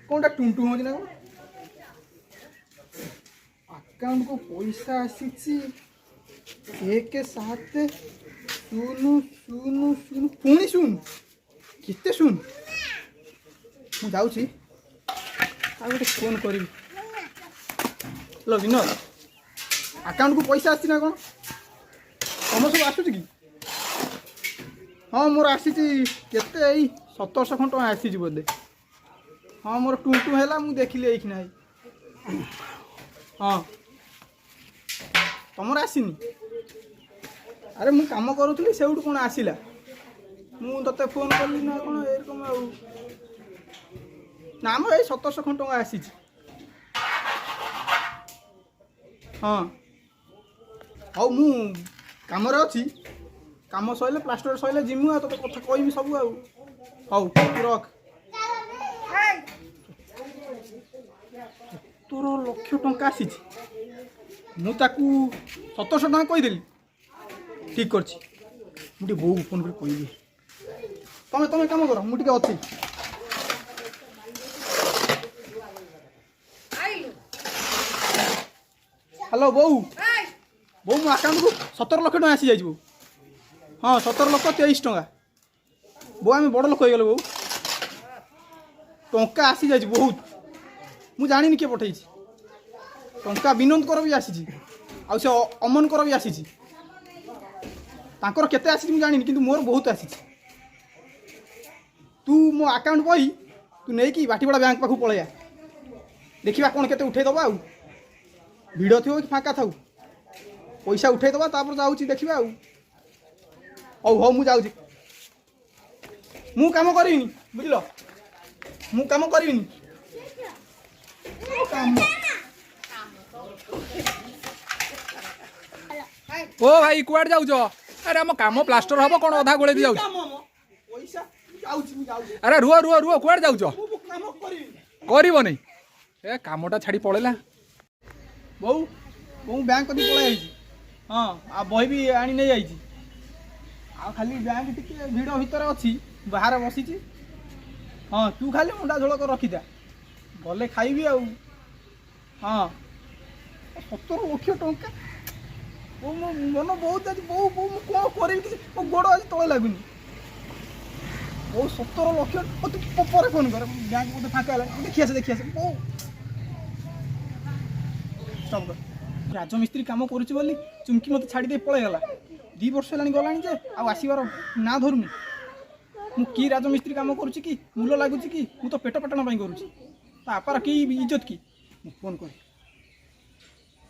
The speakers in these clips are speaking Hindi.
कौनटा टुंटू हो ना अकाउंट को पैसा आसी 1 7 शून्य शून्य शून्य पुणी शून्य केते शून्य मु जाऊँगी गोटे फोन करी हेलो विनोद अकाउंट को पैसा आसी ना कौन तुम सब आसूँ कि हाँ मोर आसी केते 1700 खंड टଙ୍କା आसी बोधे हाँ मोर टुंटू है मुझे देखिली ये ना हाँ तुमर आसीनी अरे मु काम करूली से कौन आसला मुझे फोन कली ना कौन एरकम ना मो 1700 खंड टଙ୍କା आसी हाँ हाँ मु कम अच्छी कम सैले प्लास्टर सैले जिमु आ तो कथा कहबी सब आउ रख 17 लक्ष टंका आसी मुझे 1700 टଙ୍କା कहीदेली ठीक कर बो को फोन कर कह तुम्हें कम कर मुझे अच्छी हेलो बो बो मो अकाउंट को 17 लक्ष टଙ୍କା आसी जाइए हाँ 17 लक्ष 23 टଙ୍କା बो आम बड़ लोक हो बो टंका आसी जाइए बहुत मु जानी किए पठे टंका विनोद कर भी आसी आ से अमन कर भी आसी तांकर केते आसी मु जानी किंतु मोर बहुत आसी तू मो अकाउंट बही तू नहीं कि बाटीबड़ा बैंक पाखु पलैया देखा कौन केते उठे दबा भिड़ थी कि फाँका था पैसा उठे दबा तापर जाऊँ देखा हौ मु जाऊँ मु काम करी बुझल मु काम करी ओ भाई कुआड़ जाऊ अरे आम काम प्लास्टर हम कौन अधा गोले जाऊ अरे रुह रुह रुह कुआड़ जाऊ कर नहीं ए कामटा छाड़ी पड़ेला बो बो बैंक कदी पळाई हाँ आ बही भी आनी नहीं आई आ खाली बैंक टिके भिड़ भितर अच्छी बाहर बसी हाँ तू खाली मुंडा झोल कर रखी था गले खाइबी आ हाँ 17 लक्ष टंका वो मो मन बहुत आज बो बो कौन करी मो गोड़ आज तले लगुनि वो 17 लक्ष तू पर फोन कर बैंक मत फाँका देखिए बो सब राजमिस्त्री काम करुच्ची बोली चुमकी मत छाड़ी दे पलैगला 2 वर्ष है गलानी जे आसबार ना धरुनी मु कि राजमिस्त्री काम करुच्ची कि मूल लगुच कि मु तो पेट पटना करुच्ची तापार कि इज्जत कि फोन कर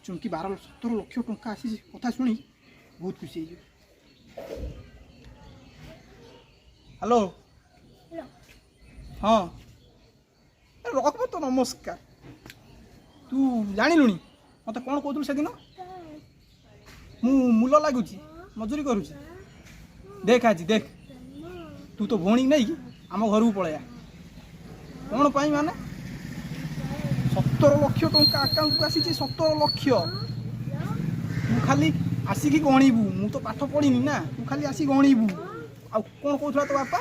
चुमकी 17 लक्ष टंका आसी कथा शुणी बहुत खुशी हो हेलो हाँ रख तो नमस्कार तू जानिलुनी मत कौन कहूँ से दिन मु मूल लगुच मजूरी करुच्ची देख आज देख तू तो भौणी नहीं आम घर को पलैया कौन पाई माने 17 लक्ष टंका अकाउंट को आसी 17 लक्ष तू खाली आसिकी गणीबू मु तो पाठ पढ़ीनी ना तू खाली आसी गणीबू आ कौन कहूला तो बापा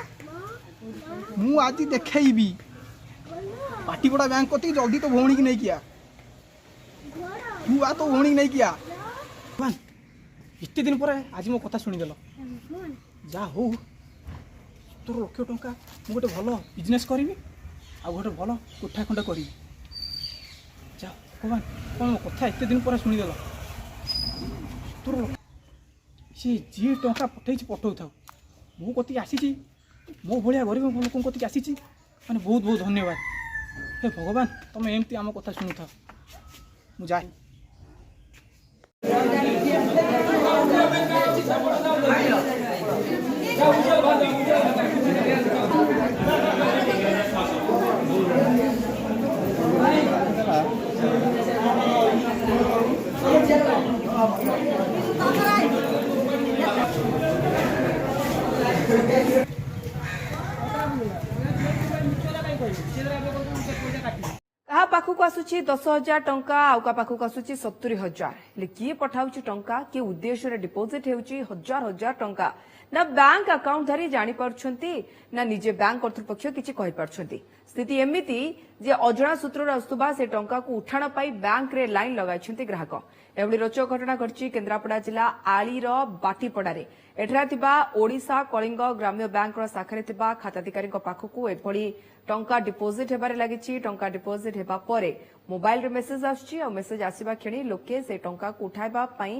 मु आज देखी पाटीपड़ा बैंक कति जल्दी तो भौणी की नहीं किया तू आ तो भौणी नहीं किया इतने दिन पर आज मो कथा शुणीदेल जा हो 17 लक्ष टंका मु गोटे भल बिजनेस करी आ गोटे भल कोठा खंडे करी जा भगवान कौन मो कथा एत दिन पर शुणीदेल 17 लक्ष सी जी टंका पठे पठाऊ था मो कति आसी मो भाया गरीब लोक कति आसी मैंने बहुत बहुत धन्यवाद हे भगवान तुम एमती आम कथा शुणु था मु जाए Bye. आसुची 10,000 टंका आउका पाखक आसुची 70,000 ले किए पठाउची टंका के उद्देश्य रे डिपोजिट हेउची हजार हजार टंका ना बैंक अकाउंट धारी जानी पारछंती ना निजे बैंक कर्तृपक्ष किछि कहि पारछंती। स्थिति एमिति जे अजଣା सूत्रर आस्तुबा से टंका को उठाण पाई बैंक रे लाइन लगाइछंती ग्राहक। एभली रोचक घटना घटची केन्द्रापड़ा जिला आलीर बाटीपड़ारे एठरा थिबा ओडिशा कलिंग ग्राम्य बैंक रो शाखारे थिबा खाताधिकारी पाखकू एभली टंका डिपोजिट हेबारे लागिछि। टंका डिपोजिट हेबा परे मोबाइल रे मेसेज आछि और मेसेज आसीबा क्षणी लोके से टंका को उठाइबा पई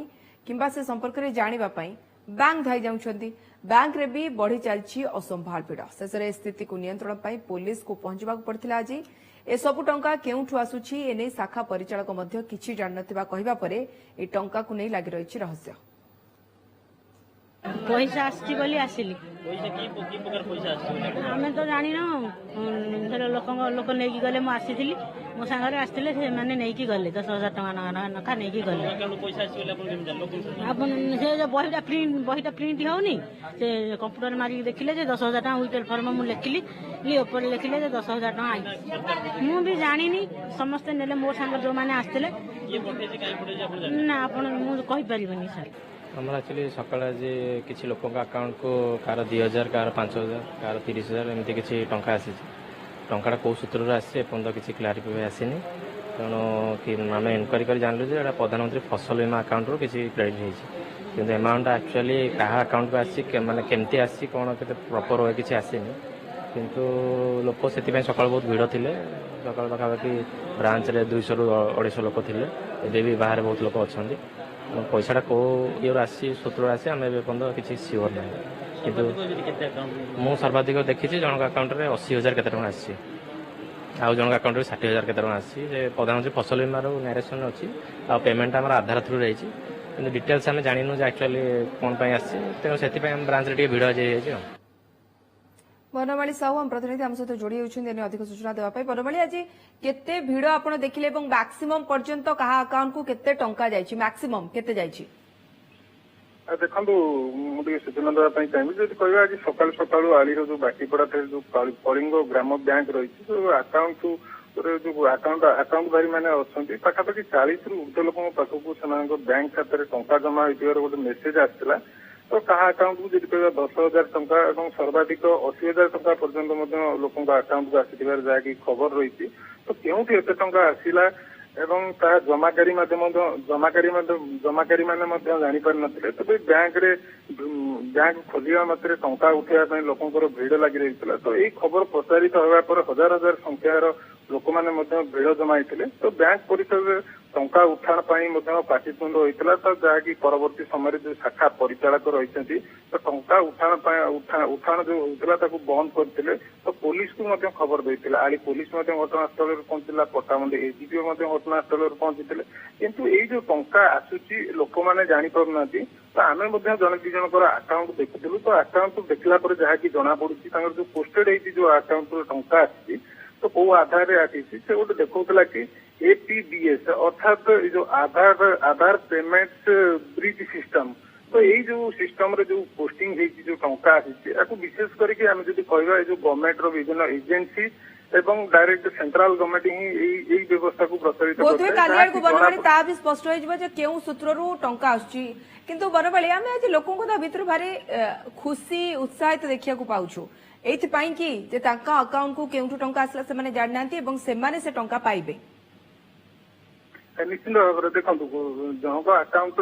किंबा से संपर्क रे जानिबा पई बैंक धाई जाउछंती। बैंक रे भी बढ़ी चलछि असंभाल पीड़। शेषरे स्थिति को नियंत्रण पई पुलिस को पहुंचबाक पड़थिला। आज ए सब टंका केउठु आसुछि एने शाखा परिचालक मध्य किछि जान नथिबा कहिबा परे ए टंका को नै लागि रहिछि रहस्य। पैसा आसछि बोली आसिली पैसा की प्रकार पैसा आसछि आमे तो जानि न धर लोक नेकी गले मु आसीथिली मो संगरे आस्थिले से माने नेकी गले 10,000 टका नखा नेकी गले अकाउंट पैसा आसछि बोली अपन केम जानलो अपन से जो बहिटा प्रिंट होनी से कंप्यूटर मारी देखिले जे 10,000 टका विड्रॉल फॉर्म मु लिखिली ली ऊपर लिखिले जे 10,000 टका आई मु भी जानिनी समस्त नेले मो संग जो माने आस्थिले ये पठे जे काई पठे जे अपन जानि ना अपन मु कहि परिबनी सर। हमारा एक्चुअली सकाଳେ जे किसी लोक अकाउंट को कार 2,000 कार 5,000 कार 30,000 एमती किसी टंका आसी टंका कौ सूत्र आसी एपर्त किसी क्लारिफाई आसनी तेणु कि आम इनक्वारी कर जानलु जे प्रधानमंत्री फसल बीमा अकाउंट रू किसी क्रेडिट होती कि एमाउंट एक्चुअली क्या अकाउंट को आसी माने केमती आसी कौन के प्रॉपर हुए किसी आसनी किंतु लोक से सकाल बहुत भिड़ थे सकाल पाखापाखि ब्रांच रे 200 ରୁ 250 लोक थे एबे भी बाहर बहुत लोक अच्छा पैसाटा कौ ये आसी सूत्र आसी आम एपर्त किसी सियोर ना किंतु मु सर्वाधिक देखी जनक अकाउंट रे 80,000 केते टका आसी आउ जनक अकाउंट रे 60,000 केते टका आसी जे प्रधानमंत्री फसल बीमार नारेसन अच्छी आ पेमेंट आम आधार थ्रू रही कि डिटेल्स आम जानिनु जे एक्चुअली कौन आसी तेणु से ब्रांच रे भिड़ जाइए। बनमाली साहू हम प्रतिनिधि आम सहित जोड़ी होती अधिक सूचना देवाई। बनमाली आज केते भिड़ आप देखिले मैक्सिमम पर्यंत कहा अकाउंट को केते टंका जाइछि मैक्सिमम केते जाइछि देखो मुझे सूचना देवाई चाहिए जब कह आज सकाल सकाल आली जो बाटीपड़ा जो कलिंग ग्राम बैंक रही जो अकाउंट जो अकाउंटधारी मैंने अच्छा पाखापाखि 40 ରୁ ଊର୍ଦ୍ଧ୍ୱ लोक पाखक बैंक खाते टंका जमा होती गोटे मेसेज आसाला तो कहा अकाउंट को जब कह 10,000 टंका और सर्वाधिक 80,000 टंका पर्यंत लोक अकाउंट को आसी जहाँकि खबर रही तो क्योंकि एत टंका आसला एवं ता जमाकारी मैंने जापर नथिले तबे बैंक खोलिया मात्रे टंका उठाइबा लोकंकर भीड़ लगी रही तो यही खबर प्रचारित होगा पर हजार हजार संख्यार लोक मैंने भीड़ जमाई तो बैंक परिसर टंका उठाण पाटितुंड होता तो जहाँकि परवर्ती समय जो शाखा परिचालक रही तो टंका उठाण जो होता बंद करते तो पुलिस को खबर देते आली पुलिस घटनास्थल पहुंचला पट्टामुंडी एजीपी घटनास्थल पहुंची किंतु ये जो टंका आसूची लोक मैंने जापर तो आम जन दी जनकर अकाउंट देखुलु तो अकाउंट देखला जहाँकि जना पड़ी जो पोस्टेड होती जो अकाउंट टंका आसी तो कौ आधार रे आसी से गोटे देखा कि एपीबीएस अर्थात जो आधार पेमेंट ब्रिज सिस्टम तो यही जो सिस्टम रे जो पोस्टिंग जो टंका आसी विशेष करके आम जब कहवा जो गवर्नमेंट रो विभिन्न एजेंसी एवं डायरेक्ट सेंट्रल गवर्नमेंट ही व्यवस्था को प्रसारित करते भी स्पष्ट हो केउ सूत्रु टंका आसुची किंतु बनमाली आम आज लोकों भितर भारी खुशी उत्साहित देखा पाऊछु एथपाई कि जे तांका अकाउंट को केउठु टंका आसला से माने जान नांती एवं सेमाने से टंका पाइबे निश्चित भाव में देखो जनक अकाउंट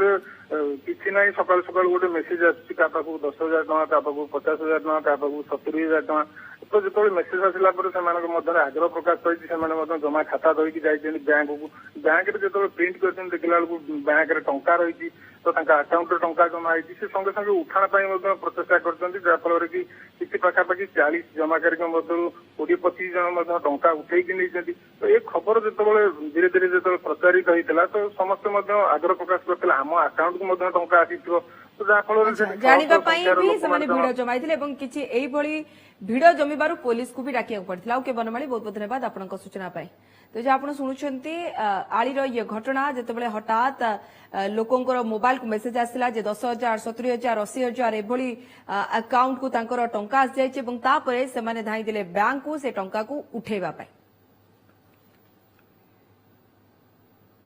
किसी ना सकाल सकाल गोटे मेसेज आसुची क्या 10,000 टका क्या 50,000 टका क्या 70,000 टका तो जो मेसेज आसला आग्रह प्रकाश कर जमा खाता धरिकी जाइए बैंक को बैंक जो प्रिंट कर देखला बैंक रे टंका रही तो अकाउंट टंका जमा होती से संगे संगे उठाण प्रचेषा कर कि किसी पाखापाखि 40 जमाकारी मध्य 20-25 जन टंका उठेकी नहीं तो ये खबर जो धीरे धीरे जो प्रचारित होता तो समस्ते आग्रह प्रकाश करते आम अकाउंट को टंका आसी तो जानी भिड़ जमाई किसी भिड़ जमीबार पुलिस को भी डाकिया पड़ता ओके बनमाली बहुत बहुत धन्यवाद आपन सूचना पाई। तो जो आप शुणुंट आलीर ये घटना जिते हठात लोकंर मोबाइल को मेसेज आसला 10,000 70,000 80,000 एभली अकाउंट को टंका आसी जाइए धाई देले बैंक को से टंका को उठेबा पाई।